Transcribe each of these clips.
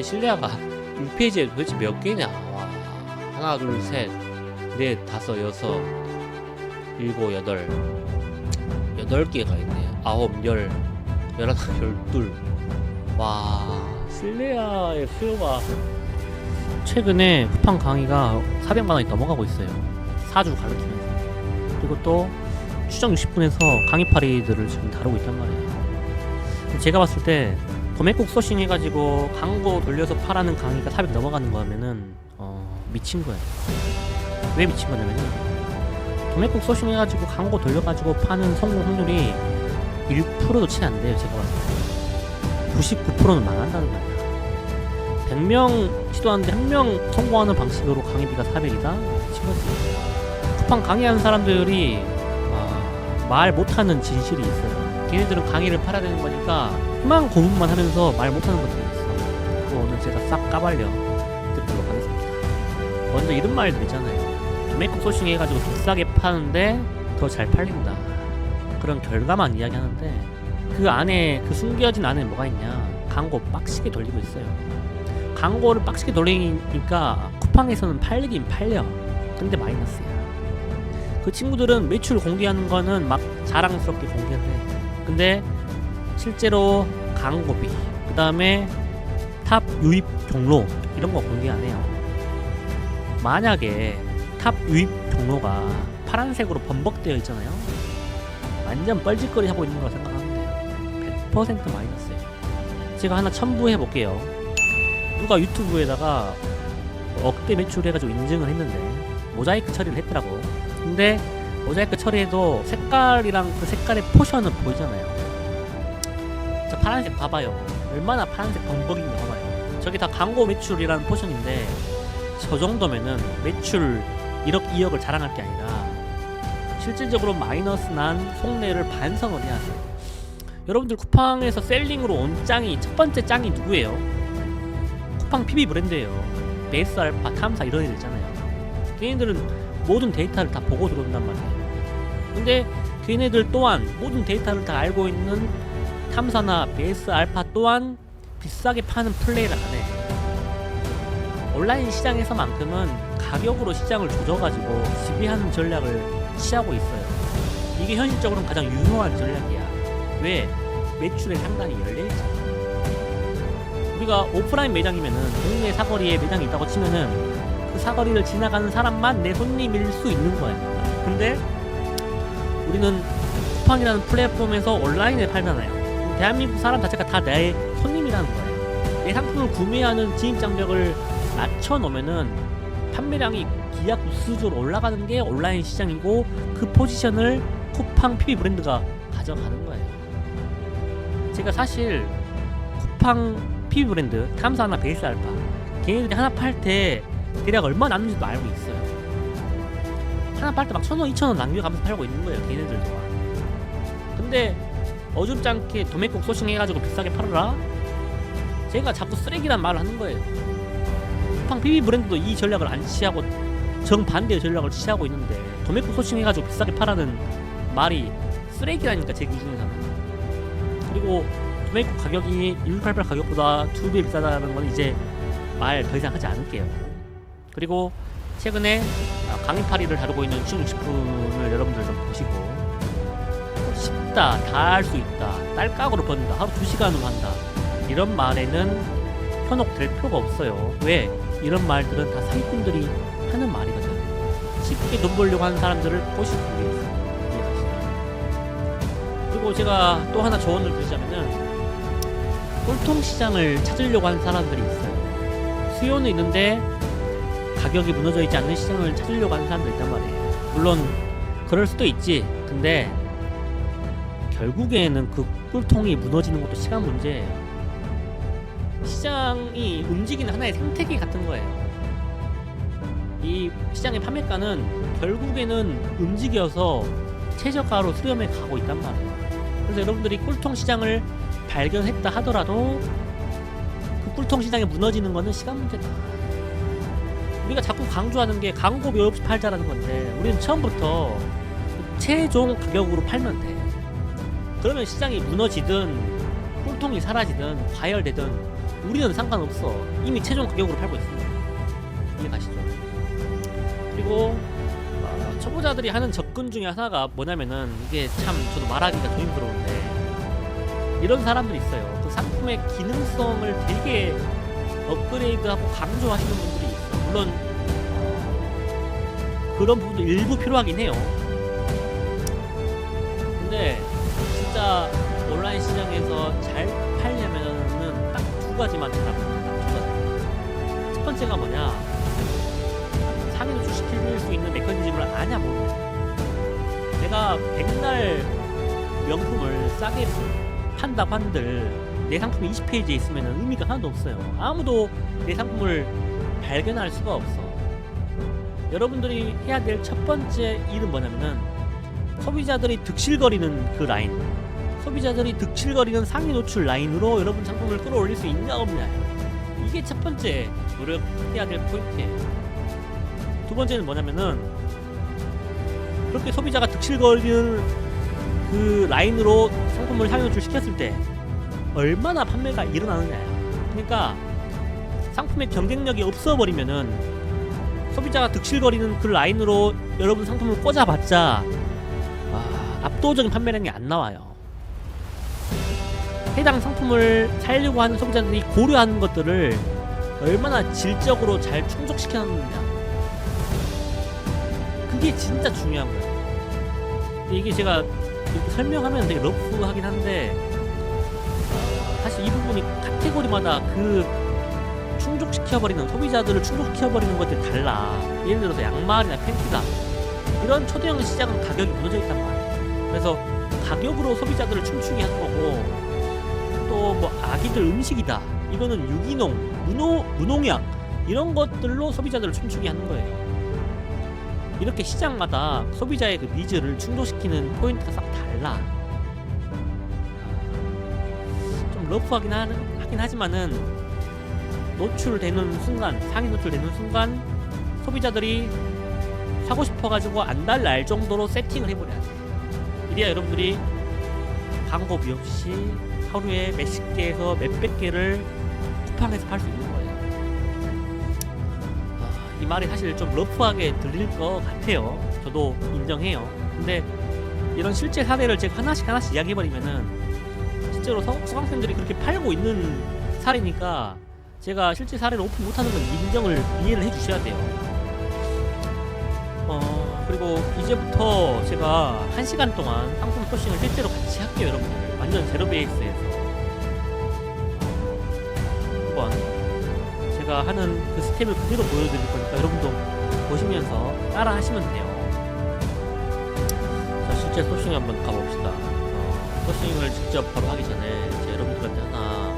근데 실내화가 6페이지에 도대체 몇 개냐? 와. 하나, 둘, 셋, 넷, 다섯, 여섯, 일곱, 여덟. 8개가 있네. 아홉, 열, 열하나, 열둘. 와, 실내화의 수요가 최근에 쿠팡 강의가 400만 원이 넘어가고 있어요. 4주 가르치면서. 그리고 또 추정 60분에서 강의 파리들을 지금 다루고 있단 말이에요. 제가 봤을 때 도매국 소싱 해가지고 광고 돌려서 팔아는 강의가 400 넘어가는 거면은 미친 거예요. 왜 미친 거냐면은 도매국 소싱 해가지고 광고 돌려가지고 파는 성공 확률이 1%도 채 안 돼요. 제가 봤을 때 99%는 망한다는 거예요. 100명 시도하는데 1명 성공하는 방식으로 강의비가 400이다? 미친 거지. 쿠팡 강의하는 사람들이 말 못하는 진실이 있어요. 걔네들은 강의를 팔아야 되는 거니까 희망 고문만 하면서 말 못하는 것들이 있어. 그거 오늘 제가 싹 까발려 듣도록 하겠습니다. 먼저 이런 말들 있잖아요. 도매국 소싱 해가지고 비싸게 파는데 더 잘 팔린다. 그런 결과만 이야기하는데 그 안에 그 숨겨진 안에 뭐가 있냐. 광고 빡시게 돌리고 있어요. 광고를 빡시게 돌리니까 쿠팡에서는 팔리긴 팔려. 근데 마이너스야. 그 친구들은 매출 공개하는 거는 막 자랑스럽게 공개를 해. 근데 실제로 광고비, 그 다음에 탑 유입 경로 이런 거 공개 안 해요. 만약에 탑 유입 경로가 파란색으로 범벅되어 있잖아요. 완전 뻘짓거리 하고 있는 거라 생각하면 돼요. 100% 마이너스예요. 제가 하나 첨부해 볼게요. 누가 유튜브에다가 억대 매출 해가지고 인증을 했는데 모자이크 처리를 했더라고. 근데 모자이크 처리해도 색깔이랑 그 색깔의 포션은 보이잖아요. 저 파란색 봐봐요. 얼마나 파란색 범벅인가 봐봐요. 저게 다 광고 매출이라는 포션인데 저 정도면은 매출 1억 2억을 자랑할 게 아니라 실질적으로 마이너스 난 속내를 반성을 해야 돼요. 여러분들 쿠팡에서 셀링으로 온 짱이 첫 번째 짱이 누구예요? 쿠팡 PB 브랜드예요. 베이스 알파, 탐사 이런 애들 있잖아요. 걔네들은 모든 데이터를 다 보고 들어온단 말이에요. 근데 걔네들 또한 모든 데이터를 다 알고 있는 탐사나 베이스 알파 또한 비싸게 파는 플레이를 안 해. 온라인 시장에서만큼은 가격으로 시장을 조져가지고 지배하는 전략을 취하고 있어요. 이게 현실적으로는 가장 유효한 전략이야. 왜? 매출에 상당히 열려있잖아. 우리가 오프라인 매장이면은 동네 사거리에 매장이 있다고 치면은 그 사거리를 지나가는 사람만 내 손님일 수 있는 거야. 근데 우리는 쿠팡이라는 플랫폼에서 온라인에 팔잖아요. 대한민국 사람 자체가 다 내 손님이라는 거예요. 내 상품을 구매하는 진입장벽을 낮춰놓으면은 판매량이 기하급수적으로 올라가는 게 온라인 시장이고 그 포지션을 쿠팡 PB 브랜드가 가져가는 거예요. 제가 사실 쿠팡 PB 브랜드, 탐사나 베이스 알파 걔네들이 하나 팔 때 대략 얼마 남는지도 알고 있어요. 하나 팔 때 막 1,000원, 2,000원 남겨가면서 팔고 있는 거예요. 걔네들도. 근데 어줍지 않게 도매국 소싱 해가지고 비싸게 팔아라? 제가 자꾸 쓰레기란 말을 하는 거예요. 쿠팡 PB 브랜드도 이 전략을 안 취하고 정반대의 전략을 취하고 있는데 도매국 소싱 해가지고 비싸게 팔라는 말이 쓰레기라니까 제 기준에서는. 그리고 도매국 가격이 1688 가격보다 2배 비싸다는 건 이제 말 더 이상 하지 않을게요. 그리고 최근에 강의파리를 다루고 있는 추정 60분을 여러분들 좀 보시고 쉽다, 다 할 수 있다, 딸깍으로 번다, 하루 2시간으로 한다 이런 말에는 현혹될 필요가 없어요. 왜? 이런 말들은 다 사기꾼들이 하는 말이거든. 쉽게 돈 벌려고 하는 사람들을 보시기 위해서. 이해가시나요? 그리고 제가 또 하나 조언을 드리자면은 꼴통 시장을 찾으려고 하는 사람들이 있어요. 수요는 있는데 가격이 무너져 있지 않는 시장을 찾으려고 하는 사람도 있단 말이에요. 물론 그럴 수도 있지. 근데 결국에는 그 꿀통이 무너지는 것도 시간 문제예요. 시장이 움직이는 하나의 생태계 같은 거예요. 이 시장의 판매가는 결국에는 움직여서 최저가로 수렴해 가고 있단 말이에요. 그래서 여러분들이 꿀통 시장을 발견했다 하더라도 그 꿀통 시장이 무너지는 거는 시간 문제다. 우리가 자꾸 강조하는 게 광고 몇 없이 팔자라는 건데 우리는 처음부터 최종 가격으로 팔면 돼. 그러면 시장이 무너지든 꿀통이 사라지든 과열되든 우리는 상관없어. 이미 최종 가격으로 팔고 있습니다. 이해 가시죠? 그리고 초보자들이 하는 접근 중에 하나가 뭐냐면은, 이게 참 저도 말하기가 좀 힘들었는데, 이런 사람들이 있어요. 그 상품의 기능성을 되게 업그레이드하고 강조하시는 분들이 있어요. 물론 그런 부분도 일부 필요하긴 해요. 근데 진짜 온라인 시장에서 잘 팔려면은 딱 두 가지만 잘합니다. 딱 두 가지. 첫 번째가 뭐냐? 상위 노출시킬 수 있는 메커니즘을 아냐 모르냐. 내가 백날 명품을 싸게 판다고 한들 내 상품이 20페이지에 있으면 의미가 하나도 없어요. 아무도 내 상품을 발견할 수가 없어. 여러분들이 해야 될 첫 번째 일은 뭐냐면은, 소비자들이 득실거리는 그 라인, 소비자들이 득실거리는 상위 노출 라인으로 여러분 상품을 끌어올릴 수 있냐 없냐. 이게 첫 번째 노력해야 될 포인트예요. 두 번째는 뭐냐면은, 그렇게 소비자가 득실거리는 그 라인으로 상품을 상위 노출 시켰을 때 얼마나 판매가 일어나느냐. 그러니까 상품의 경쟁력이 없어버리면은 소비자가 득실거리는 그 라인으로 여러분 상품을 꽂아봤자 압도적인 판매량이 안 나와요. 해당 상품을 사려고 하는 소비자들이 고려하는 것들을 얼마나 질적으로 잘 충족시켜놨느냐, 그게 진짜 중요한 거예요. 근데 이게 제가 이렇게 설명하면 되게 러프하긴 한데, 사실 이 부분이 카테고리마다 그 충족시켜버리는, 소비자들을 충족시켜버리는 것들이 달라. 예를 들어서 양말이나 팬티다, 이런 초대형 시장은 가격이 무너져 있단 말이에요. 그래서 가격으로 소비자들을 춤추게 하는 거고, 또 뭐 아기들 음식이다, 이거는 유기농, 무농약 이런 것들로 소비자들을 춤추게 하는 거예요. 이렇게 시장마다 소비자의 그 니즈를 충족시키는 포인트가 싹 달라. 좀 러프하긴 하긴 하지만은, 노출되는 순간, 상위 노출되는 순간 소비자들이 사고 싶어가지고 안달날 정도로 세팅을 해버려야 돼. 이래야 여러분들이 광고비 없이 하루에 몇십 개에서 몇백 개를 쿠팡에서 팔 수 있는 거예요. 이 말이 사실 좀 러프하게 들릴 것 같아요. 저도 인정해요. 근데 이런 실제 사례를 제가 하나씩 이야기해버리면은 실제로 수강생들이 그렇게 팔고 있는 사례니까, 제가 실제 사례를 오픈 못하는 건 이해를 해주셔야 돼요. 그리고 이제부터 제가 1시간 동안 상품 소싱을 실제로 같이 할게요, 여러분들. 완전 제로 베이스에서. 한번 제가 하는 그 스텝을 그대로 보여드릴 거니까 여러분도 보시면서 따라 하시면 돼요. 자, 실제 소싱 한번 가봅시다. 소싱을 직접 바로 하기 전에 제가 여러분들한테 하나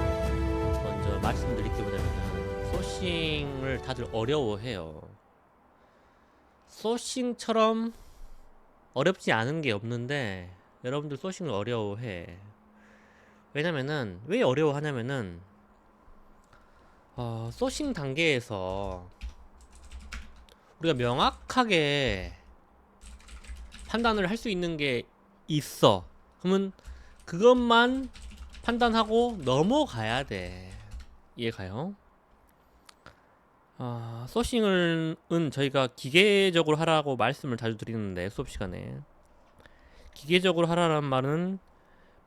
먼저 말씀드릴 게 뭐냐면은, 소싱을 다들 어려워해요. 소싱처럼 어렵지 않은 게 없는데 여러분들 소싱을 어려워해. 왜냐면은, 왜 어려워하냐면은, 소싱 단계에서 우리가 명확하게 판단을 할 수 있는 게 있어. 그러면 그것만 판단하고 넘어가야 돼. 이해가요? 소싱은 저희가 기계적으로 하라고 말씀을 자주 드리는데, 수업 시간에 기계적으로 하라는 말은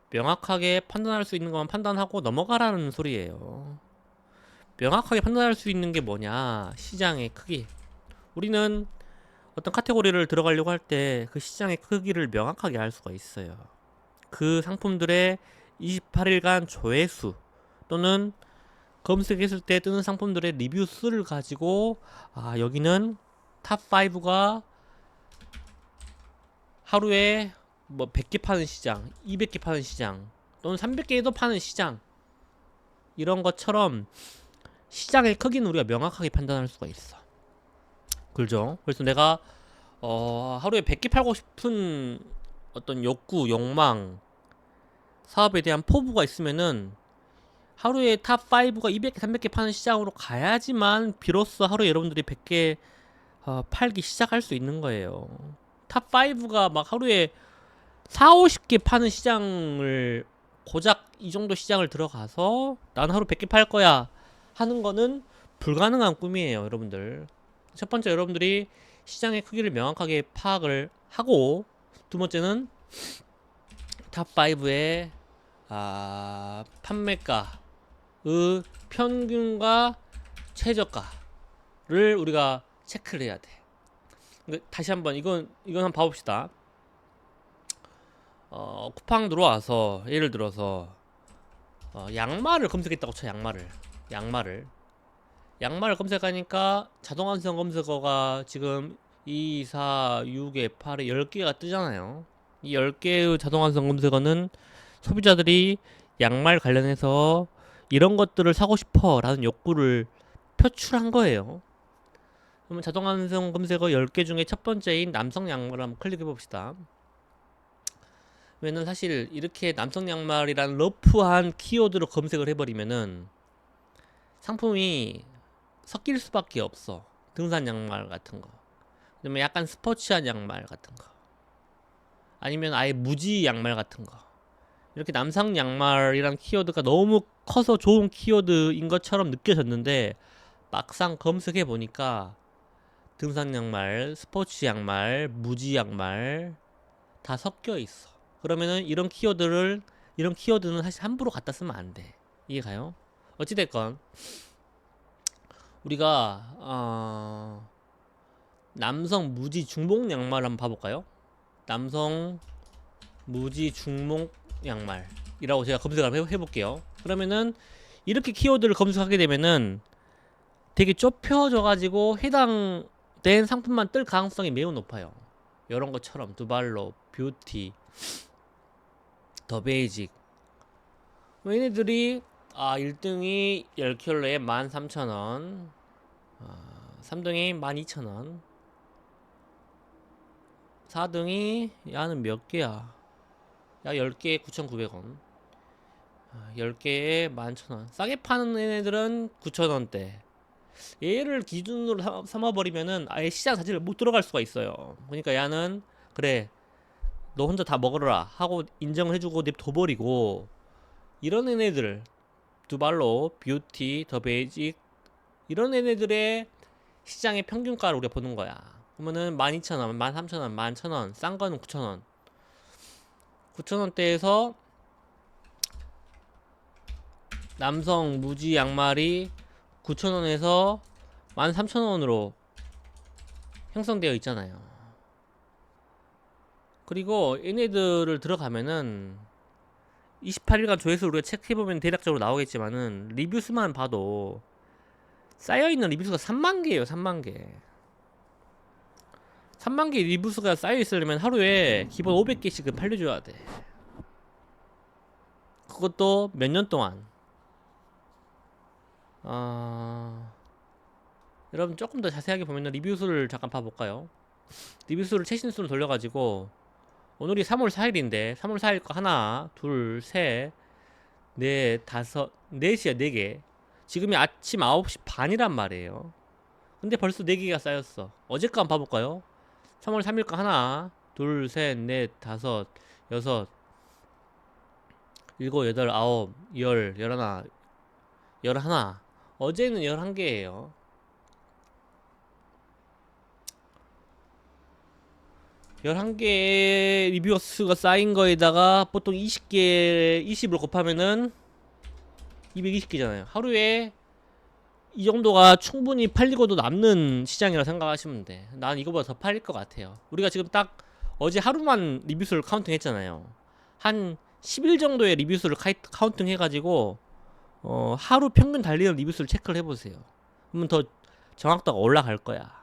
명확하게 판단할 수 있는 것만 판단하고 넘어가라는 소리예요. 명확하게 판단할 수 있는 게 뭐냐? 시장의 크기. 우리는 어떤 카테고리를 들어가려고 할 때 그 시장의 크기를 명확하게 알 수가 있어요. 그 상품들의 28일간 조회수, 또는 검색했을 때 뜨는 상품들의 리뷰 수를 가지고, 여기는 탑5가 하루에 뭐 100개 파는 시장, 200개 파는 시장, 또는 300개도 파는 시장, 이런 것처럼 시장의 크기는 우리가 명확하게 판단할 수가 있어. 그렇죠? 그래서 내가 하루에 100개 팔고 싶은 어떤 욕구, 욕망, 사업에 대한 포부가 있으면은 하루에 탑5가 200개, 300개 파는 시장으로 가야지만 비로소 하루에 여러분들이 100개 팔기 시작할 수 있는 거예요. 탑5가 막 하루에 4, 50개 파는 시장을 고작 이 정도 시장을 들어가서 난 하루 100개 팔 거야 하는 거는 불가능한 꿈이에요, 여러분들. 첫 번째, 여러분들이 시장의 크기를 명확하게 파악을 하고, 두 번째는 탑5의 판매가의 평균과 최저가를 우리가 체크를 해야 돼. 다시 한번 이건 한번 봐봅시다. 쿠팡 들어와서 예를 들어서 양말을 검색했다고 쳐. 양말을 검색하니까 자동 완성 검색어가 지금 2, 4, 6에 8에 10개가 뜨잖아요. 이 10개의 자동 완성 검색어는 소비자들이 양말 관련해서 이런 것들을 사고 싶어 라는 욕구를 표출한 거예요. 그러면 자동 완성 검색어 10개 중에 첫 번째인 남성 양말을 한번 클릭해 봅시다. 왜냐면 사실 이렇게 남성 양말이란 러프한 키워드로 검색을 해버리면은 상품이 섞일 수밖에 없어. 등산 양말 같은 거, 그다음에 약간 스포츠한 양말 같은 거, 아니면 아예 무지 양말 같은 거. 이렇게 남성 양말이란 키워드가 너무 커서 좋은 키워드인 것처럼 느껴졌는데, 막상 검색해 보니까 등산 양말, 스포츠 양말, 무지 양말 다 섞여 있어. 그러면은 이런 키워드는 사실 함부로 갖다 쓰면 안 돼. 이해가요? 어찌됐건 우리가 남성 무지 중복 양말 한번 봐볼까요? 남성 무지 중복 양말이라고 제가 검색을 해볼게요. 그러면은 이렇게 키워드를 검색하게 되면은 되게 좁혀져 가지고 해당된 상품만 뜰 가능성이 매우 높아요. 이런 것처럼 두발로, 뷰티, 더 베이직. 얘네들이 1등이 10켤레에 13,000원, 3등이 12,000원, 4등이 야는 몇 개야? 야 10개에 9,900원, 10개에 11,000원. 싸게 파는 애들은 9,000원대. 얘를 기준으로 삼아버리면은 아예 시장 자체를 못 들어갈 수가 있어요. 그러니까 야는 그래, 너 혼자 다 먹으라 하고 인정을 해주고 냅둬버리고, 이런 애네들 두발로, 뷰티, 더 베이직, 이런 애네들의 시장의 평균가를 우리가 보는 거야. 그러면은 12,000원, 13,000원, 11,000원, 싼 거는 9,000원. 9,000원대에서 남성 무지 양말이 9,000원에서 13,000원으로 형성되어 있잖아요. 그리고 얘네들을 들어가면은 28일간 조회수 우리가 체크해보면 대략적으로 나오겠지만은 리뷰 수만 봐도 쌓여있는 리뷰 수가 3만 개예요. 3만 개. 3만 개 리뷰 수가 쌓여있으려면 하루에 기본 500개씩은 팔려줘야 돼. 그것도 몇 년 동안. 여러분 조금 더 자세하게 보면은 리뷰 수를 잠깐 봐볼까요? 리뷰 수를 최신수로 돌려가지고, 오늘이 3월 4일인데 3월 4일 거 하나, 둘, 셋, 넷, 다섯, 넷이야, 4개. 지금이 아침 9시 반이란 말이에요. 근데 벌써 4개가 쌓였어. 어제 거 한번 봐볼까요? 3월 3일 거 하나, 둘, 셋, 넷, 다섯, 여섯, 일곱, 여덟, 아홉, 열, 열하나, 열하나. 어제는 11개예요. 열한 개의 리뷰어 수가 쌓인 거에다가 보통 20개, 20을 곱하면은 220개잖아요. 하루에 이 정도가 충분히 팔리고도 남는 시장이라 생각하시면 돼. 난 이거보다 더 팔릴 것 같아요. 우리가 지금 딱 어제 하루만 리뷰수를 카운팅 했잖아요. 한 10일 정도의 리뷰수를 카운팅 해가지고 하루 평균 달리는 리뷰수를 체크를 해보세요. 그러면 더 정확도가 올라갈 거야.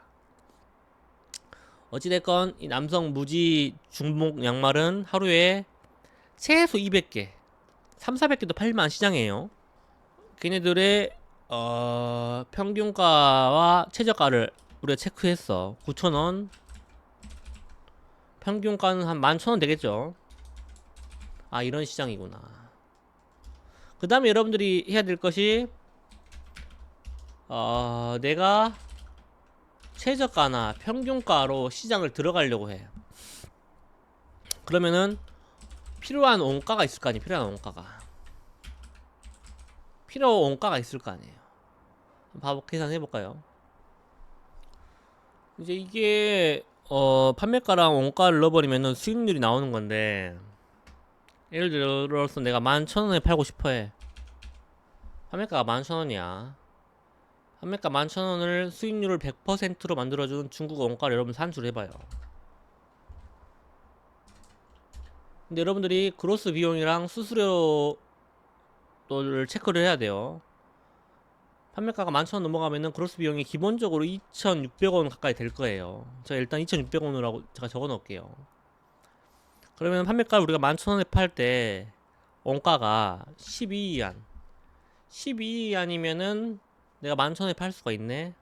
어찌됐건 이 남성 무지 중복 양말은 하루에 최소 200개, 3, 400개도 팔릴만한 시장이에요. 걔네들의 평균가와 최저가를 우리가 체크했어. 9,000원, 평균가는 한 11,000원 되겠죠. 이런 시장이구나. 그 다음에 여러분들이 해야 될 것이 내가 최저가나 평균가로 시장을 들어가려고 해. 그러면은 필요한 원가가 있을 거 아니에요. 필요한 원가가. 필요 원가가 있을 거 아니에요. 계산해볼까요? 이제 이게 판매가랑 원가를 넣어버리면은 수익률이 나오는 건데, 예를 들어서 내가 11,000원에 팔고 싶어해. 판매가가 11,000원이야. 판매가 11,000원을 수익률을 100%로 만들어주는 중국 원가를 여러분 산출해봐요. 근데 여러분들이 그로스 비용이랑 수수료를 체크를 해야 돼요. 판매가가 11,000원 넘어가면은 그로스 비용이 기본적으로 2,600원 가까이 될 거예요. 제가 일단 2,600원이라고 제가 적어 놓을게요. 그러면 판매가를 우리가 11,000원에 팔 때 원가가 12위안. 12위안이면은 내가 11,000원에 팔 수가 있네.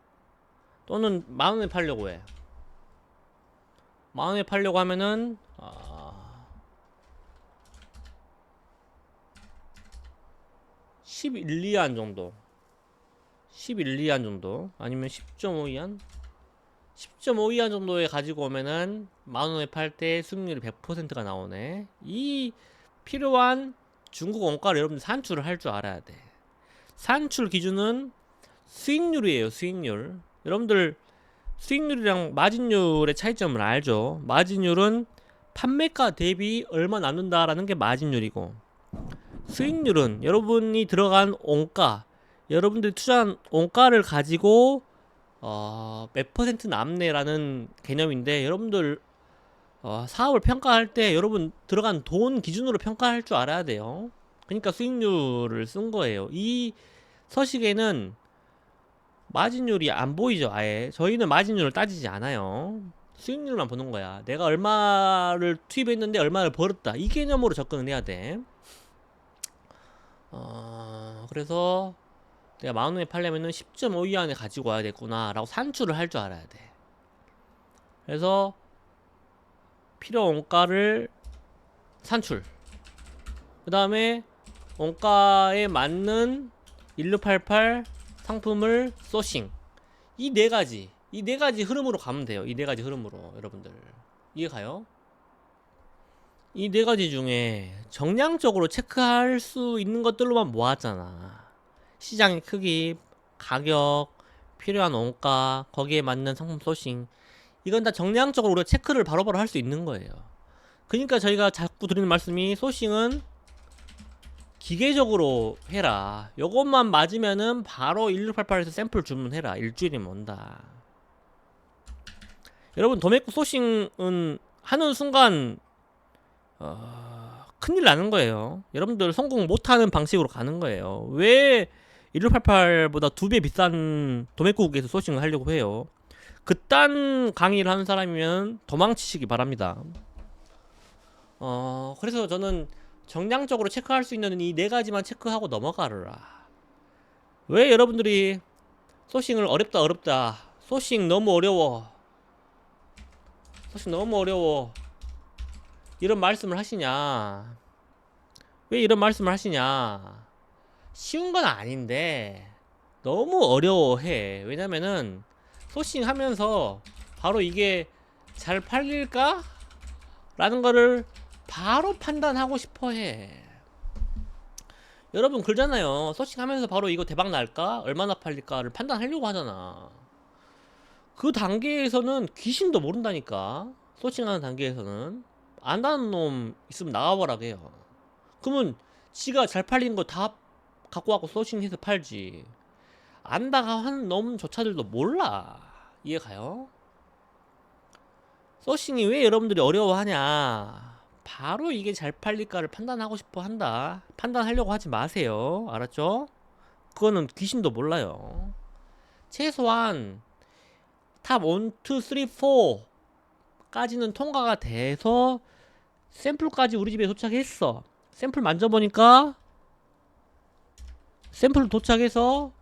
또는 만원에 팔려고 해. 만원에 팔려고 하면은 11, 2안 정도. 11, 2안 정도. 아니면 10.5위안? 10.5위안 정도에 가지고 오면은 만원에 팔 때 수익률이 100%가 나오네. 이 필요한 중국 원가를 여러분들 산출을 할 줄 알아야 돼. 산출 기준은 수익률이에요. 수익률. 여러분들 수익률이랑 마진율의 차이점을 알죠? 마진율은 판매가 대비 얼마 남는다라는 게 마진율이고, 수익률은 여러분이 들어간 원가, 여러분들이 투자한 원가를 가지고 몇 퍼센트 남네라는 개념인데, 여러분들 사업을 평가할 때 여러분 들어간 돈 기준으로 평가할 줄 알아야 돼요. 그러니까 수익률을 쓴 거예요. 이 서식에는 마진율이 안 보이죠. 아예 저희는 마진율을 따지지 않아요. 수익률만 보는 거야. 내가 얼마를 투입했는데 얼마를 벌었다, 이 개념으로 접근을 해야 돼. 그래서 내가 만원에 팔려면은 10.5위 안에 가지고 와야겠구나 라고 산출을 할 줄 알아야 돼. 그래서 필요 원가를 산출, 그 다음에 원가에 맞는 1688 상품을 소싱. 이 네 가지 흐름으로 가면 돼요. 이 네 가지 흐름으로. 여러분들 이해 가요? 이 네 가지 중에 정량적으로 체크할 수 있는 것들로만 모았잖아. 시장의 크기, 가격, 필요한 원가, 거기에 맞는 상품 소싱. 이건 다 정량적으로 우리가 체크를 바로바로 할 수 있는 거예요. 그러니까 저희가 자꾸 드리는 말씀이, 소싱은 기계적으로 해라. 요것만 맞으면은 바로 1688에서 샘플 주문해라. 일주일이면 온다. 여러분, 도매국 소싱은 하는 순간 큰일 나는 거예요. 여러분들 성공 못하는 방식으로 가는 거예요. 왜 1688보다 2배 비싼 도매국에서 소싱을 하려고 해요? 그딴 강의를 하는 사람이면 도망치시기 바랍니다. 그래서 저는 정량적으로 체크할 수 있는 이 네 가지만 체크하고 넘어가라. 왜 여러분들이 소싱을 어렵다, 소싱 너무 어려워, 이런 말씀을 하시냐? 왜 이런 말씀을 하시냐? 쉬운 건 아닌데 너무 어려워해. 왜냐면은 소싱 하면서 바로 이게 잘 팔릴까? 라는 거를 바로 판단하고 싶어 해. 여러분 그러잖아요. 소싱하면서 바로 이거 대박 날까? 얼마나 팔릴까를 판단하려고 하잖아. 그 단계에서는 귀신도 모른다니까. 소싱하는 단계에서는 안다는 놈 있으면 나와보라고 해요. 그러면 지가 잘 팔린 거 다 갖고 와서 소싱해서 팔지. 안다가 하는 놈조차들도 몰라. 이해 가요? 소싱이 왜 여러분들이 어려워하냐? 바로 이게 잘 팔릴까를 판단하고 싶어 한다. 판단하려고 하지 마세요. 알았죠? 그거는 귀신도 몰라요. 최소한 탑 1, 2, 3, 4 까지는 통과가 돼서 샘플까지 우리 집에 도착했어. 샘플 만져보니까, 샘플 도착해서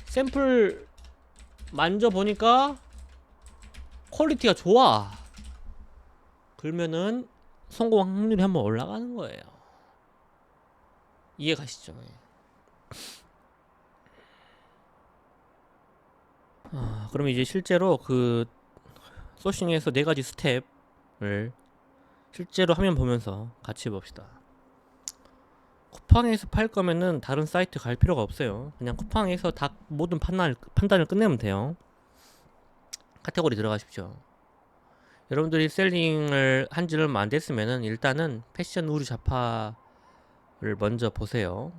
샘플 만져보니까 퀄리티가 좋아. 그러면은 성공 확률이 한번 올라가는 거예요. 이해 가시죠? 그러면 이제 실제로 그 소싱에서 네 가지 스텝을 실제로 화면 보면서 같이 봅시다. 쿠팡에서 팔 거면은 다른 사이트 갈 필요가 없어요. 그냥 쿠팡에서 다 모든 판단을 끝내면 돼요. 카테고리 들어가십시오. 여러분들이 셀링을 한 지를 얼마 안 됐으면은 일단은 패션 우류 잡화를 먼저 보세요.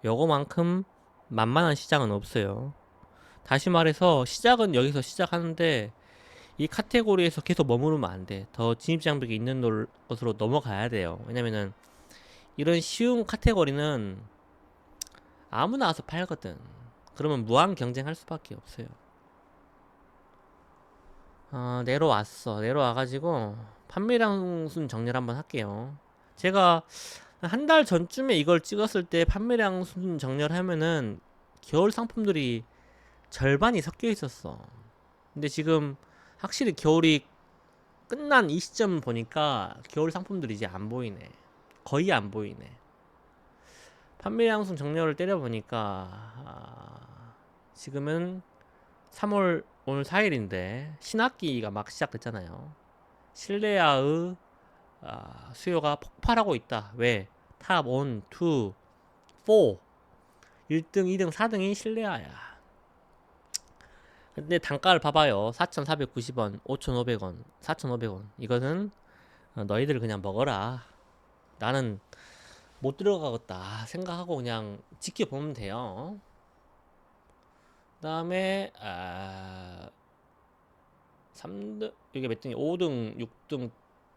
요거만큼 만만한 시장은 없어요. 다시 말해서 시작은 여기서 시작하는데 이 카테고리에서 계속 머무르면 안 돼. 더 진입 장벽이 있는 것으로 넘어가야 돼요. 왜냐면은 이런 쉬운 카테고리는 아무나 와서 팔거든. 그러면 무한 경쟁할 수밖에 없어요. 내려왔어. 내려와가지고 판매량 순 정리를 한번 할게요. 제가 한 달 전쯤에 이걸 찍었을 때 판매량 순 정리를 하면은 겨울 상품들이 절반이 섞여 있었어. 근데 지금 확실히 겨울이 끝난 이 시점 보니까 겨울 상품들이 이제 안 보이네. 거의 안 보이네. 판매량 순 정렬을 때려보니까 지금은 3월 오늘 4일인데 신학기가 막 시작됐잖아요. 실내화의 수요가 폭발하고 있다. 왜? 탑 1, 2, 4 1등, 2등, 4등이 실내화야. 근데 단가를 봐봐요. 4,490원, 5,500원, 4,500원. 이거는 너희들 그냥 먹어라. 나는 못 들어가겠다 생각하고 그냥 지켜보면 돼요. 그 다음에 3등 이게 몇 등이 5등 6등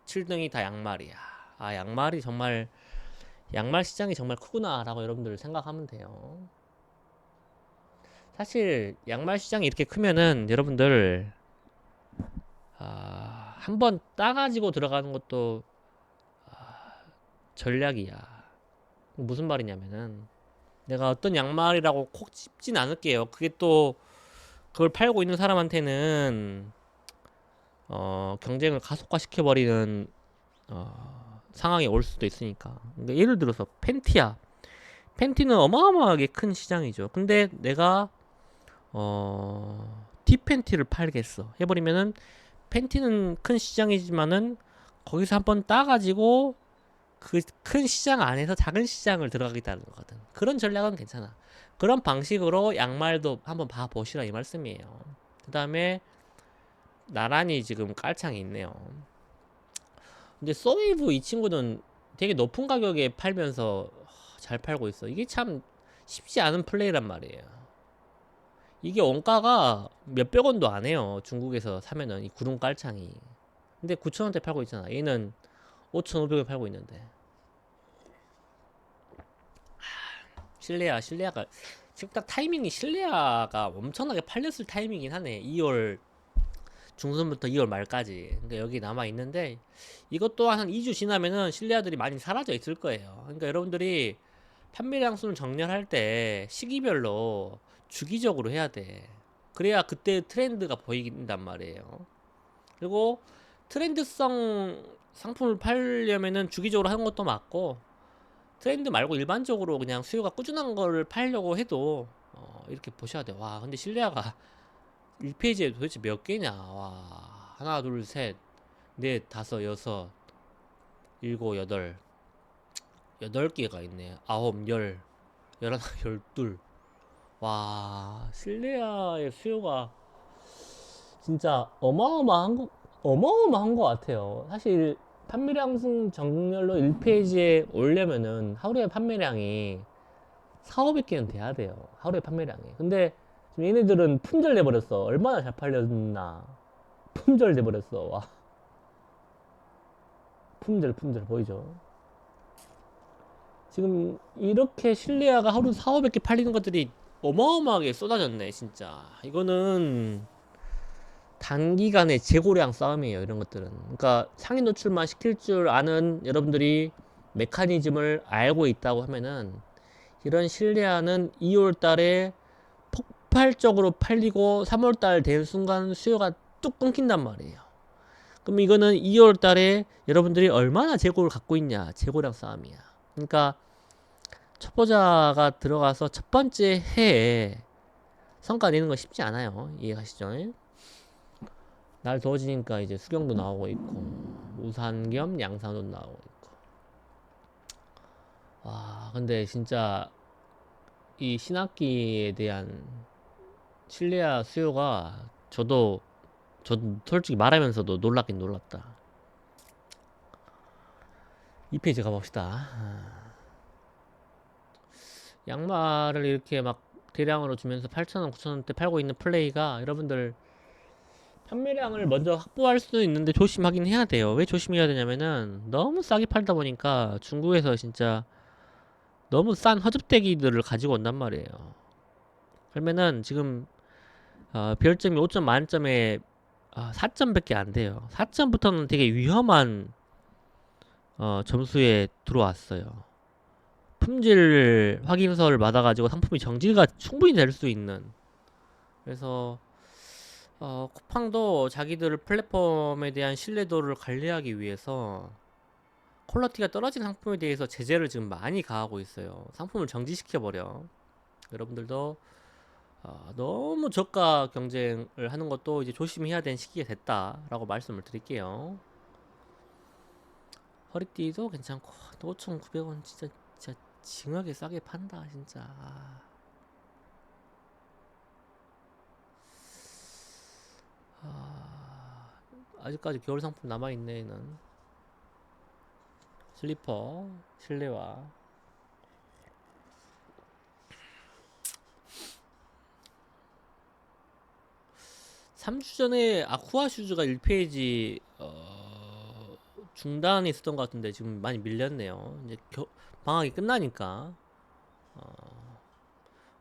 7등이 다 양말이야. 양말이 정말 양말 시장이 정말 크구나 라고 여러분들 생각하면 돼요. 사실 양말 시장이 이렇게 크면은 여러분들 한번 따가지고 들어가는 것도 전략이야. 무슨 말이냐면은 내가 어떤 양말이라고 콕 집진 않을게요. 그게 또 그걸 팔고 있는 사람한테는 경쟁을 가속화시켜버리는 상황이 올 수도 있으니까. 그러니까 예를 들어서 팬티야. 팬티는 어마어마하게 큰 시장이죠. 근데 내가 뒷팬티를 팔겠어 해버리면은 팬티는 큰 시장이지만은 거기서 한번 따가지고 그 큰 시장 안에서 작은 시장을 들어가겠다는 거거든. 그런 전략은 괜찮아. 그런 방식으로 양말도 한번 봐보시라 이 말씀이에요. 그 다음에 나란히 지금 깔창이 있네요. 근데 소웨이브 이 친구는 되게 높은 가격에 팔면서 잘 팔고 있어. 이게 참 쉽지 않은 플레이란 말이에요. 이게 원가가 몇백 원도 안 해요. 중국에서 사면은 이 구름 깔창이. 근데 9,000원대 팔고 있잖아. 얘는 5,500원 팔고 있는데. 실내화가 지금 딱 타이밍이 실내화가 엄청나게 팔렸을 타이밍이긴 하네. 2월 중순부터 2월 말까지. 그러니까 여기 남아 있는데 이것 또한 한 2주 지나면은 실내화들이 많이 사라져 있을 거예요. 그러니까 여러분들이 판매량 수를 정렬할 때 시기별로 주기적으로 해야 돼. 그래야 그때 트렌드가 보인단 말이에요. 그리고 트렌드성 상품을 팔려면은 주기적으로 하는 것도 맞고 트렌드 말고 일반적으로 그냥 수요가 꾸준한 거를 팔려고 해도 이렇게 보셔야 돼. 와, 근데 실내화가 1페이지에 도대체 몇 개냐? 와, 하나, 둘, 셋, 넷, 다섯, 여섯, 일곱, 여덟, 8개가 있네. 아홉, 열, 열하나, 열둘. 와, 실내화의 수요가 진짜 어마어마한 것 같아요. 사실 판매량 정렬로 1페이지에 오려면은 하루에 판매량이 4, 500개는 돼야 돼요. 하루에 판매량이. 근데 지금 얘네들은 품절 내버렸어. 얼마나 잘 팔렸나. 품절 내버렸어. 와. 품절 보이죠? 지금 이렇게 실내화가 하루 4, 500개 팔리는 것들이 어마어마하게 쏟아졌네, 진짜. 이거는 단기간의 재고량 싸움이에요, 이런 것들은. 그러니까 상위 노출만 시킬 줄 아는 여러분들이 메커니즘을 알고 있다고 하면은 이런 실내화는 2월 달에 폭발적으로 팔리고 3월 달 된 순간 수요가 뚝 끊긴단 말이에요. 그럼 이거는 2월 달에 여러분들이 얼마나 재고를 갖고 있냐, 재고량 싸움이야. 그러니까 초보자가 들어가서 첫 번째 해에 성과 내는 거 쉽지 않아요. 이해가시죠? 날 더워지니까 이제 수경도 나오고 있고 우산 겸 양산도 나오고 있고. 와 근데 진짜 이 신학기에 대한 실내화 수요가 저도 솔직히 말하면서도 놀랍긴 놀랍다. 이 페이지 가봅시다. 양말을 이렇게 막 대량으로 주면서 8,000원, 9,000원대 팔고 있는 플레이가 여러분들 판매량을 먼저 확보할 수도 있는데 조심하긴 해야 돼요. 왜 조심해야 되냐면은 너무 싸게 팔다 보니까 중국에서 진짜 너무 싼 허접대기들을 가지고 온단 말이에요. 그러면은 지금 별점이 5점 만점에 4점밖에 안 돼요. 4점부터는 되게 위험한 점수에 들어왔어요. 품질 확인서를 받아가지고 상품이 정지가 충분히 될 수 있는. 그래서 쿠팡도 자기들 플랫폼에 대한 신뢰도를 관리하기 위해서 퀄리티가 떨어진 상품에 대해서 제재를 지금 많이 가하고 있어요. 상품을 정지시켜버려. 여러분들도 너무 저가 경쟁을 하는 것도 이제 조심해야 되는 시기가 됐다라고 말씀을 드릴게요. 허리띠도 괜찮고 5,900원 진짜 징하게 싸게 판다 진짜. 아직까지 겨울 상품 남아있네. 는 슬리퍼 실내화 3주 전에 아쿠아 슈즈가 1페이지 중단이 있었던 것 같은데 지금 많이 밀렸네요. 이제 방학이 끝나니까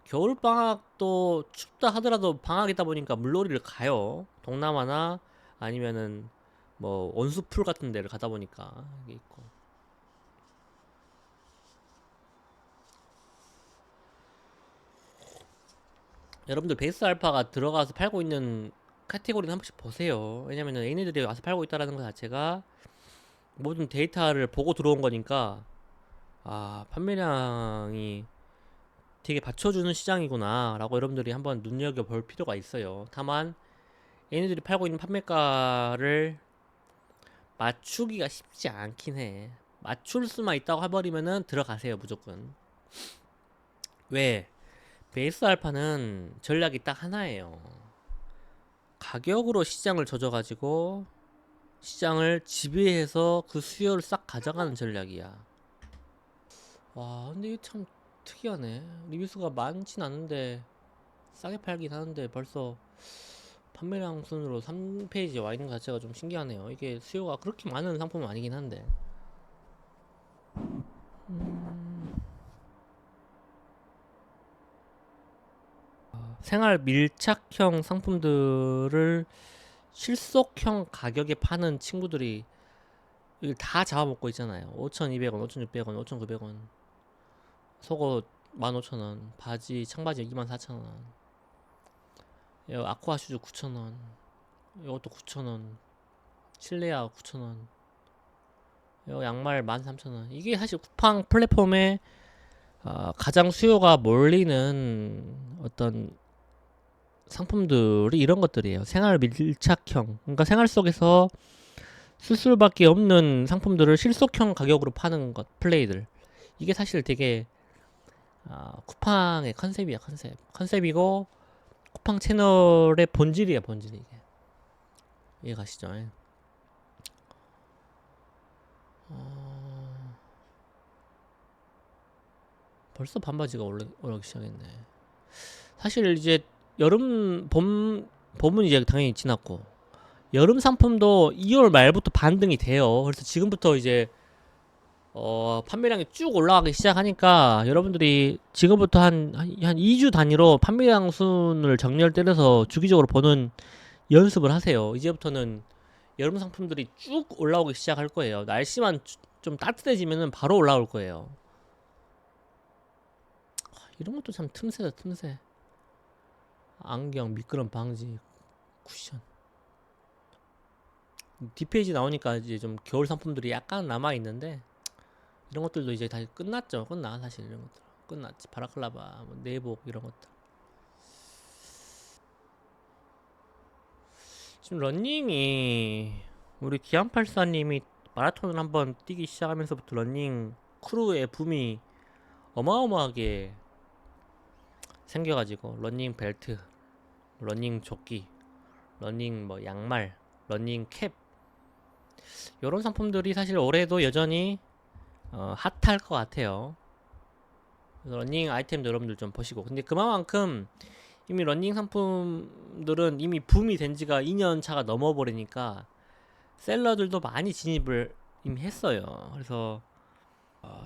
겨울 방학도 춥다 하더라도 방학이다 보니까 물놀이를 가요. 동남아나 아니면은 뭐 온수풀 같은 데를 가다 보니까 이게 있고. 여러분들 베이스 알파가 들어가서 팔고 있는 카테고리는 한 번씩 보세요. 왜냐면은 얘네들이 와서 팔고 있다라는 것 자체가 모든 데이터를 보고 들어온 거니까 판매량이 되게 받쳐주는 시장이구나 라고 여러분들이 한번 눈여겨볼 필요가 있어요. 다만 얘네들이 팔고 있는 판매가를 맞추기가 쉽지 않긴 해. 맞출 수만 있다고 해버리면은 들어가세요 무조건. 왜? 베이스 알파는 전략이 딱 하나예요. 가격으로 시장을 조져가지고 시장을 지배해서 그 수요를 싹 가져가는 전략이야. 와 근데 이게 참 특이하네. 리뷰수가 많진 않은데 싸게 팔긴 하는데 벌써 판매량 순으로 3페이지에 와 있는 것 자체가 좀 신기하네요. 이게 수요가 그렇게 많은 상품은 아니긴 한데. 생활 밀착형 상품들을 실속형 가격에 파는 친구들이 이걸 다 잡아먹고 있잖아요. 5,200원, 5,600원, 5,900원. 속옷 15,000원, 바지, 청바지 24,000원. 아쿠아 슈즈 9,000원. 이것도 9,000원. 실내화 9,000원. 양말 13,000원. 이게 사실 쿠팡 플랫폼에 가장 수요가 몰리는 어떤 상품들이 이런 것들이에요. 생활 밀착형. 그러니까 생활 속에서 쓸 수밖에 없는 상품들을 실속형 가격으로 파는 것, 플레이들. 이게 사실 되게 쿠팡의 컨셉이야, 컨셉. 컨셉이고 쿠팡 채널의 본질이야, 본질이 이게. 이해가시죠? 벌써 반바지가 올라오기 시작했네. 사실 이제 봄은 이제 당연히 지났고 여름 상품도 2월 말부터 반등이 돼요. 그래서 지금부터 이제 판매량이 쭉 올라가기 시작하니까 여러분들이 지금부터 한 2주 단위로 판매량 순을 정렬 때려서 주기적으로 보는 연습을 하세요. 이제부터는 여름 상품들이 쭉 올라오기 시작할 거예요. 날씨만 좀 따뜻해지면은 바로 올라올 거예요. 이런 것도 참 틈새다, 틈새. 안경, 미끄럼 방지, 쿠션. 뒷페이지 나오니까 이제 좀 겨울 상품들이 약간 남아있는데 이런 것들도 이제 다 끝났죠. 끝나 사실 이런 것들 끝났지. 바라클라바, 뭐 내복 이런 것들. 지금 러닝이 우리 기안84님이 마라톤을 한번 뛰기 시작하면서부터 러닝 크루의 붐이 어마어마하게 생겨가지고 러닝 벨트, 러닝 조끼, 러닝 뭐 양말, 러닝 캡 이런 상품들이 사실 올해도 여전히 핫할 것 같아요. 그래서 러닝 아이템도 여러분들 좀 보시고, 근데 그만큼 이미 러닝 상품들은 이미 붐이 된 지가 2년 차가 넘어버리니까 셀러들도 많이 진입을 이미 했어요. 그래서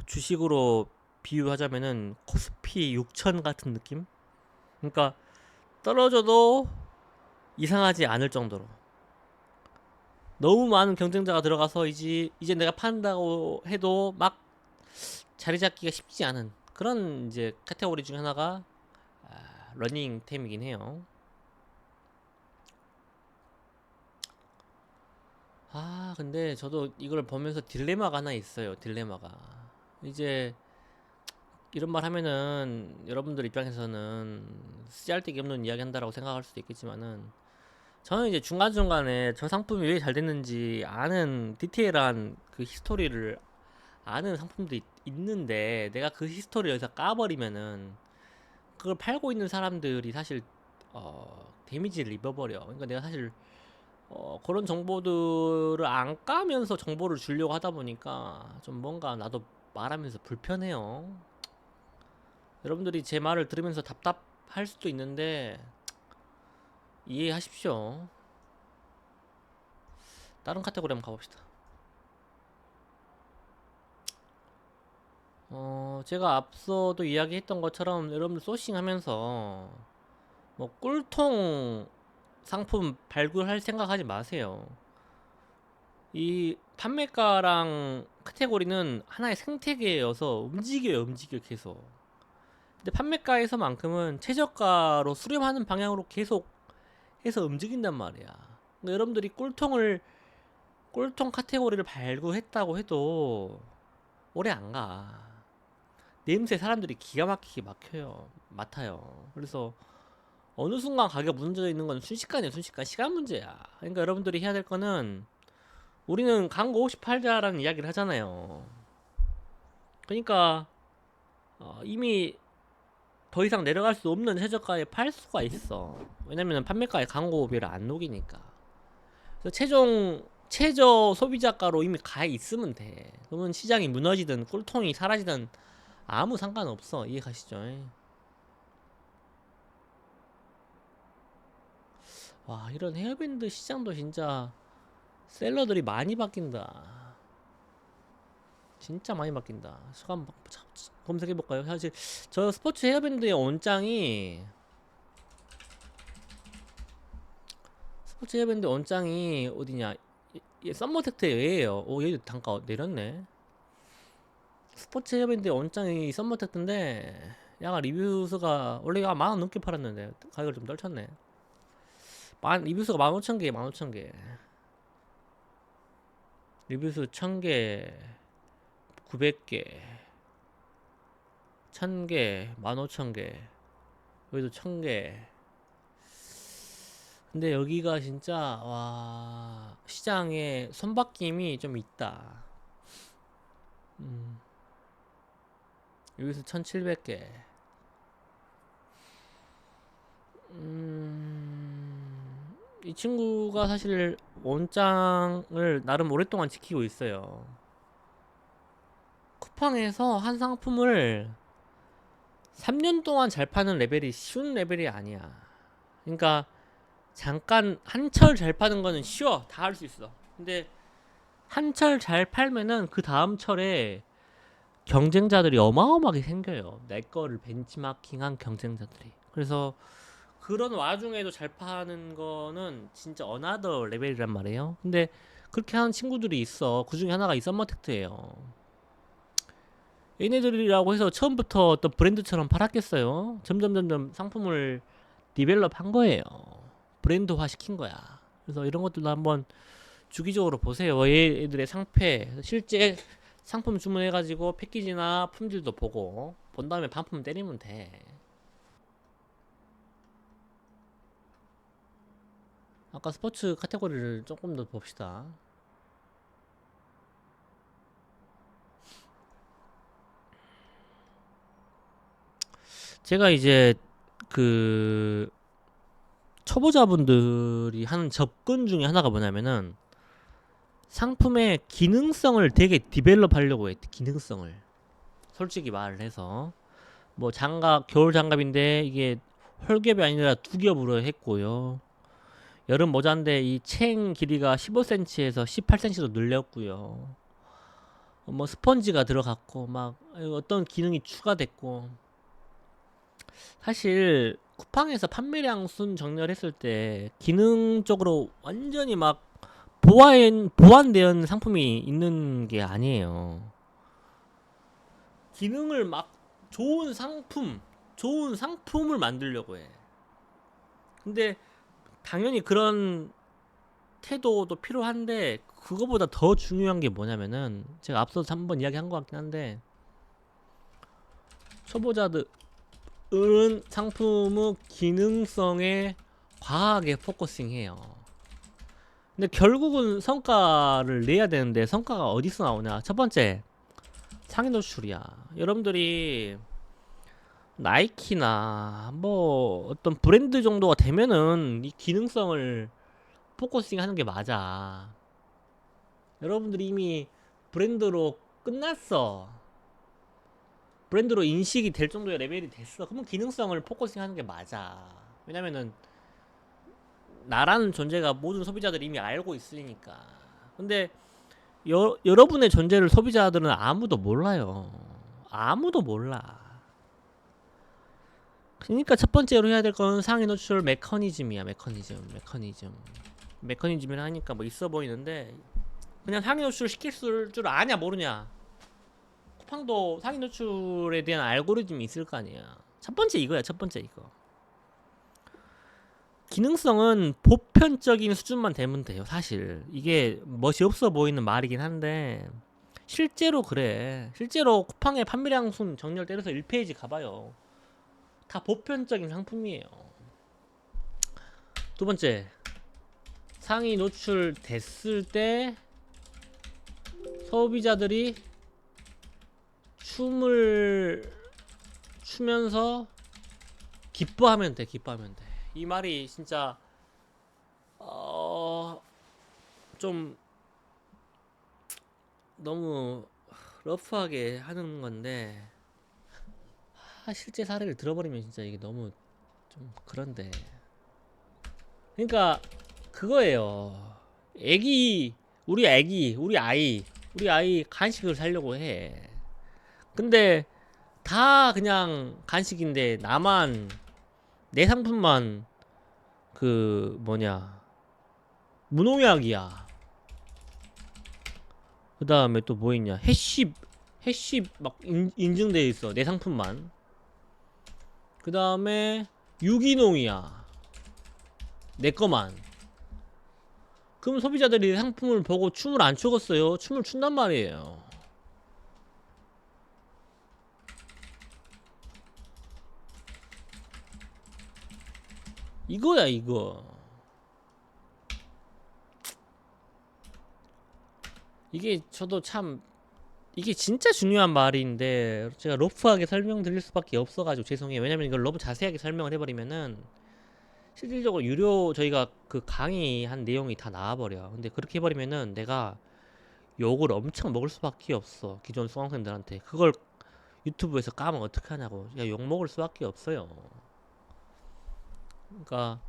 주식으로 비유하자면은 코스피 6000 같은 느낌? 그러니까 떨어져도 이상하지 않을 정도로 너무 많은 경쟁자가 들어가서 이제 내가 판다고 해도 막 자리 잡기가 쉽지 않은 그런 이제 카테고리 중 하나가 러닝템이긴 해요. 근데 저도 이걸 보면서 딜레마가 하나 있어요. 딜레마가 이제 이런 말 하면은 여러분들 입장에서는 쓰잘데기 없는 이야기 한다라고 생각할 수도 있겠지만은, 저는 이제 중간중간에 저 상품이 왜 잘 됐는지 아는 디테일한 그 히스토리를 아는 상품도 있는데, 내가 그 히스토리를 여기서 까버리면은 그걸 팔고 있는 사람들이 사실 데미지를 입어버려. 그러니까 내가 사실 그런 정보들을 안 까면서 정보를 주려고 하다 보니까 좀 뭔가 나도 말하면서 불편해요. 여러분들이 제 말을 들으면서 답답할 수도 있는데 이해하십시오. 다른 카테고리 한번 가봅시다. 제가 앞서도 이야기했던 것처럼 여러분들 소싱하면서 뭐 꿀통 상품 발굴할 생각하지 마세요. 이 판매가랑 카테고리는 하나의 생태계여서 움직여 계속. 근데 판매가에서만큼은 최저가로 수렴하는 방향으로 계속 해서 움직인단 말이야. 그러니까 여러분들이 꿀통 카테고리를 발굴했다고 해도 오래 안 가. 냄새 사람들이 기가 막히게 맡아요. 그래서 어느 순간 가격 무너져 있는 건 순식간이야, 순식간. 시간 문제야. 그러니까 여러분들이 해야 될 거는, 우리는 광고 없이 팔자라는 이야기를 하잖아요. 그러니까 이미 더 이상 내려갈 수 없는 최저가에 팔 수가 있어. 왜냐면 판매가에 광고비를 안 녹이니까. 그래서 최저 소비자가로 이미 가 있으면 돼. 그러면 시장이 무너지든 꿀통이 사라지든 아무 상관없어. 이해가시죠? 와, 이런 헤어밴드 시장도 진짜 셀러들이 많이 바뀐다. 진짜 많이 바뀐다. 잠깐 검색해볼까요? 사실 저 스포츠 헤어밴드의 원장이 어디냐? 썸머텍트에 의해요. 오, 얘도 단가 내렸네. 스포츠 헤어밴드의 원장이 썸머텍트인데 야가 리뷰수가 원래 10,000원 넘게 팔았는데 가격을 좀 떨쳤네. 리뷰수가 15,000개, 15,000개. 리뷰수 1000개, 900개, 1000개, 15,000개, 여기도 1000개. 근데 여기가 진짜 와, 시장에 손바뀜이 좀 있다. 여기서 1700개. 이 친구가 사실 원장을 나름 오랫동안 지키고 있어요. 쿠팡에서 한 상품을 3년 동안 잘 파는 레벨이 쉬운 레벨이 아니야. 그러니까 잠깐 한철 잘 파는 거는 쉬워. 다 할 수 있어. 근데 한철 잘 팔면은 그 다음 철에 경쟁자들이 어마어마하게 생겨요. 내 거를 벤치마킹한 경쟁자들이. 그래서 그런 와중에도 잘 파는 거는 진짜 어나더 레벨이란 말이에요. 근데 그렇게 하는 친구들이 있어. 그 중에 하나가 이 썸머텍트예요. 얘네들이라고 해서 처음부터 어떤 브랜드처럼 팔았겠어요? 점점 상품을 디벨롭 한 거예요. 브랜드화 시킨 거야. 그래서 이런 것들도 한번 주기적으로 보세요. 얘들의 상패, 실제 상품 주문해가지고 패키지나 품질도 보고 본 다음에 반품 때리면 돼. 아까 스포츠 카테고리를 조금 더 봅시다. 제가 이제 그 초보자분들이 하는 접근 중에 하나가 뭐냐면은 상품의 기능성을 되게 디벨롭 하려고 해. 기능성을. 솔직히 말을 해서 뭐 장갑, 겨울 장갑인데 이게 홀겹이 아니라 두 겹으로 했고요. 여름 모자인데 이 챙 길이가 15cm에서 18cm로 늘렸고요. 뭐 스펀지가 들어갔고 막 어떤 기능이 추가됐고, 사실 쿠팡에서 판매량 순 정렬했을 때 기능적으로 완전히 막 보완되어 있는 상품이 있는 게 아니에요. 기능을 막 좋은 상품을 만들려고 해. 근데 당연히 그런 태도도 필요한데, 그거보다 더 중요한 게 뭐냐면은 제가 앞서서 한번 이야기한 것 같긴 한데, 초보자들은 상품의 기능성에 과하게 포커싱해요. 근데 결국은 성과를 내야 되는데 성과가 어디서 나오냐? 첫 번째, 상위 노출이야. 여러분들이 나이키나 뭐 어떤 브랜드 정도가 되면은 이 기능성을 포커싱 하는 게 맞아. 여러분들이 이미 브랜드로 끝났어. 브랜드로 인식이 될 정도의 레벨이 됐어. 그러면 기능성을 포커싱 하는 게 맞아. 왜냐면은 나라는 존재가 모든 소비자들이 이미 알고 있으니까. 근데 여러분의 존재를 소비자들은 아무도 몰라요. 아무도 몰라. 그러니까 첫 번째로 해야 될 건 상위 노출 메커니즘이야. 메커니즘이라 하니까 뭐 있어 보이는데, 그냥 상위 노출 시킬 줄 아냐 모르냐. 쿠팡도 상위 노출에 대한 알고리즘이 있을 거 아니야. 첫 번째 이거야. 첫 번째 이거. 기능성은 보편적인 수준만 되면 돼요. 사실 이게 멋이 없어 보이는 말이긴 한데 실제로 그래. 실제로 쿠팡의 판매량 순 정렬 때려서 1페이지 가봐요. 다 보편적인 상품이에요. 두 번째, 상위 노출 됐을 때 소비자들이 춤을 추면서 기뻐하면 돼. 이 말이 진짜 좀 너무 러프하게 하는 건데, 실제 사례를 들어버리면 진짜 이게 너무 좀 그런데. 그러니까 그거예요. 우리 아이 간식을 사려고 해. 근데 다 그냥 간식인데 나만, 내 상품만 그 뭐냐, 무농약이야. 그 다음에 또 뭐 있냐, 해시 막 인증돼 있어, 내 상품만. 그 다음에 유기농이야, 내 거만. 그럼 소비자들이 상품을 보고 춤을 안 추겠어요? 춤을 춘단 말이에요. 이거야 이거. 이게 저도 참, 이게 진짜 중요한 말인데 제가 러프하게 설명드릴 수밖에 없어가지고 죄송해요. 왜냐면 이걸 너무 자세하게 설명을 해버리면은 실질적으로 유료 저희가 그 강의한 내용이 다 나와버려. 근데 그렇게 해버리면은 내가 욕을 엄청 먹을 수밖에 없어, 기존 수강생들한테. 그걸 유튜브에서 까면 어떻게 하냐고. 야, 욕 먹을 수밖에 없어요. 그러니까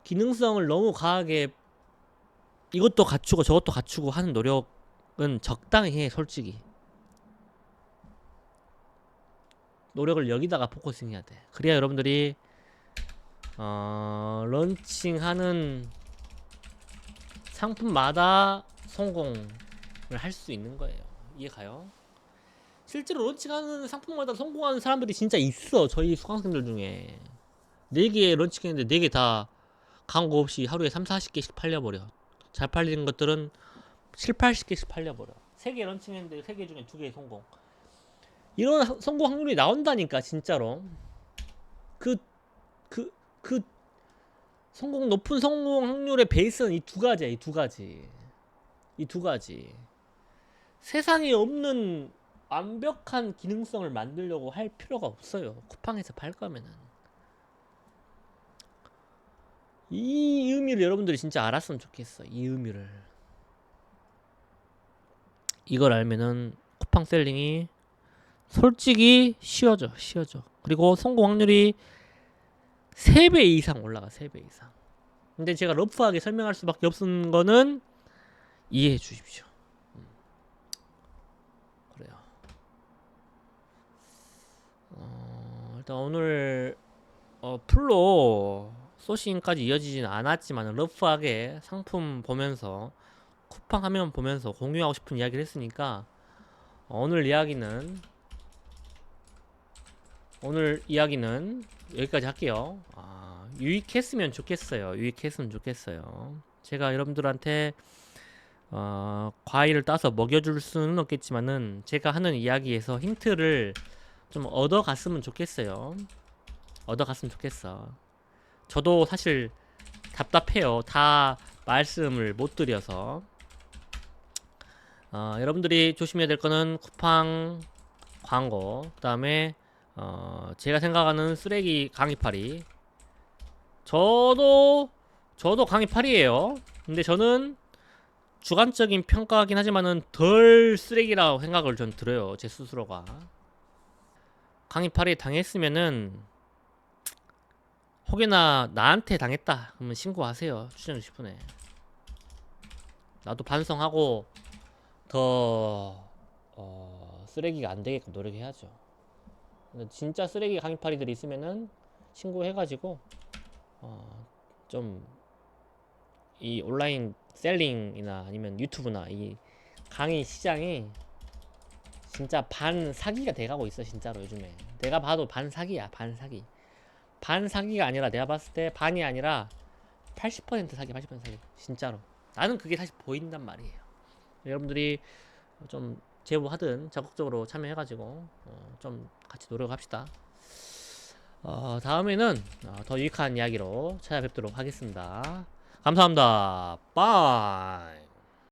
기능성을 너무 과하게 이것도 갖추고 저것도 갖추고 하는 노력은 적당히 해. 솔직히 노력을 여기다가 포커싱 해야 돼. 그래야 여러분들이 런칭하는 상품마다 성공을 할 수 있는 거예요. 이해 가요? 실제로 런칭하는 상품마다 성공하는 사람들이 진짜 있어. 저희 수강생들 중에 4개 런칭했는데 4개 다 광고 없이 하루에 3, 40개씩 팔려버려. 잘 팔리는 것들은 7, 80개씩 팔려버려. 3개 런칭했는데 3개 중에 2개 성공. 이런 성공 확률이 나온다니까 진짜로. 그 높은 성공 확률의 베이스는 이 두 가지야. 이 두 가지. 이 두 가지. 세상에 없는 완벽한 기능성을 만들려고 할 필요가 없어요. 쿠팡에서 팔 거면은. 이 의미를 여러분들이 진짜 알았으면 좋겠어. 이 의미를. 이걸 알면은 쿠팡 셀링이 솔직히 쉬워져. 그리고 성공 확률이 3배 이상 올라가. 3배 이상. 근데 제가 러프하게 설명할 수밖에 없는 거는 이해해 주십시오. 그래요. 일단 오늘 풀로 소싱까지 이어지진 않았지만 러프하게 상품 보면서 쿠팡 화면 보면서 공유하고 싶은 이야기를 했으니까 오늘 이야기는 여기까지 할게요. 유익했으면 좋겠어요. 제가 여러분들한테 과일을 따서 먹여줄 수는 없겠지만은 제가 하는 이야기에서 힌트를 좀 얻어갔으면 좋겠어. 저도 사실 답답해요. 다 말씀을 못 드려서. 여러분들이 조심해야 될 거는 쿠팡 광고, 그 다음에 제가 생각하는 쓰레기 강의팔이. 저도 강의팔이에요. 근데 저는 주관적인 평가긴 하지만은 덜 쓰레기라고 생각을 전 들어요. 제 스스로가. 강의팔이 당했으면은 혹여나 나한테 당했다 그러면 신고하세요. 추천 60분에. 나도 반성하고 더 쓰레기가 안 되게끔 노력해야죠. 진짜 쓰레기 강의파리들이 있으면은 신고해가지고 좀 이 온라인 셀링이나 아니면 유튜브나 이 강의 시장이 진짜 반 사기가 돼가고 있어. 진짜로 요즘에 내가 봐도 반 사기야. 반 사기가 아니라 내가 봤을 때 반이 아니라 80% 사기, 80% 사기. 진짜로 나는 그게 사실 보인단 말이에요. 여러분들이 좀 제보하든 적극적으로 참여해가지고 좀 같이 노력합시다. 다음에는 더 유익한 이야기로 찾아뵙도록 하겠습니다. 감사합니다. 빠이.